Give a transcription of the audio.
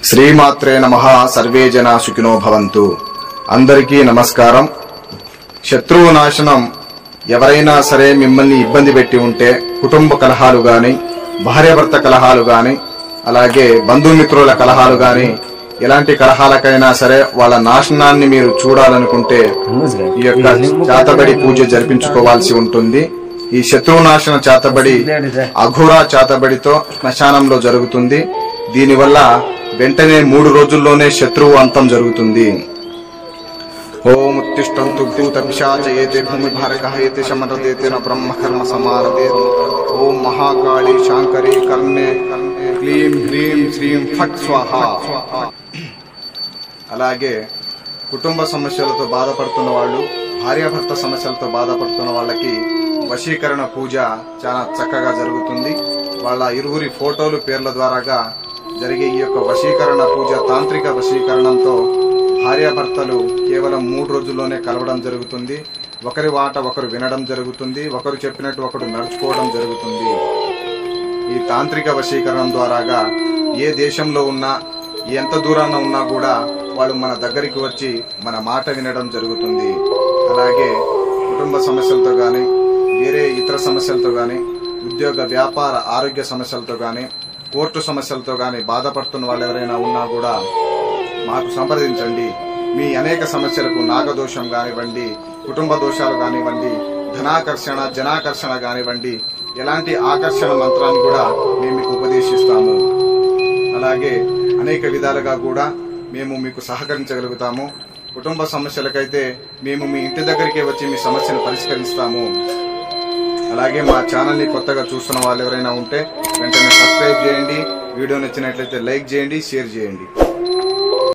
శ్రీమాత్రే నమః. సర్వే జనా సుఖినో భవంతు. అందరికీ నమస్కారం. శత్రువు నాశనం. ఎవరైనా సరే మిమ్మల్ని ఇబ్బంది పెట్టి ఉంటే, కుటుంబ కలహాలు గాని, భార్యాభర్త కలహాలు గాని, అలాగే బంధుమిత్రుల కలహాలు గాని, ఎలాంటి కలహాలకైనా సరే వాళ్ళ నాశనాన్ని మీరు చూడాలనుకుంటే ఈ యొక్క చాతబడి పూజ జరిపించుకోవాల్సి ఉంటుంది. ఈ శత్రునాశన చాతబడి అఘోరా చాతబడితో శ్మశానంలో జరుగుతుంది. దీనివల్ల వెంటనే 3 రోజుల్లోనే శత్రువు అంతం జరుగుతుంది. ఓం ఉత్తిష్టంతు భూత పిశాచయేతే భూమి భారకహయేతే శమరదేతే బ్రహ్మ కర్మ సమారదే. ఓం మహాకాళి శాంకరి కర్ణే క్లీం హ్రీం శ్రీం ఫట్ స్వాహ. అలాగే కుటుంబ సమస్యలతో బాధపడుతున్న వాళ్ళు, భార్యాభర్త సమస్యలతో బాధపడుతున్న వాళ్ళకి వశీకరణ పూజ చాలా చక్కగా జరుగుతుంది. వాళ్ళ ఇరువురి ఫోటోలు పేర్ల ద్వారాగా జరిగే ఈ యొక్క వశీకరణ పూజ తాంత్రిక వశీకరణంతో భార్యాభర్తలు కేవలం 3 రోజుల్లోనే కలవడం జరుగుతుంది. ఒకరి మాట ఒకరు వినడం జరుగుతుంది. ఒకరు చెప్పినట్టు ఒకరు నడుచుకోవడం జరుగుతుంది. ఈ తాంత్రిక వశీకరణం ద్వారాగా ఏ దేశంలో ఉన్నా, ఎంత దూరాన ఉన్నా కూడా వాళ్ళు మన దగ్గరికి వచ్చి మన మాట వినడం జరుగుతుంది. అలాగే కుటుంబ సమస్యలతో గాని, వేరే ఇతర సమస్యలతో గాని, ఉద్యోగ వ్యాపార ఆరోగ్య సమస్యలతో గాని, కోర్టు సమస్యలతో గాని బాధపడుతున్న వాళ్ళు ఎవరైనా ఉన్నా కూడా మాకు సంప్రదించండి. మీ అనేక సమస్యలకు నాగదోషం కానివ్వండి, కుటుంబ దోషాలు కానివ్వండి, ధనాకర్షణ జనాకర్షణ కానివ్వండి, ఎలాంటి ఆకర్షణ మంత్రాన్ని కూడా మేము మీకు ఉపదేశిస్తాము. అలాగే అనేక విధాలుగా కూడా మేము మీకు సహకరించగలుగుతాము. కుటుంబ సమస్యలకైతే మేము మీ ఇంటి దగ్గరికే వచ్చి మీ సమస్యను పరిష్కరిస్తాము. అలాగే మా ఛానల్ని కొత్తగా చూస్తున్న వాళ్ళు ఎవరైనా ఉంటే వెంటనే సబ్స్క్రైబ్ చేయండి. వీడియో నచ్చినట్లయితే లైక్ చేయండి, షేర్ చేయండి.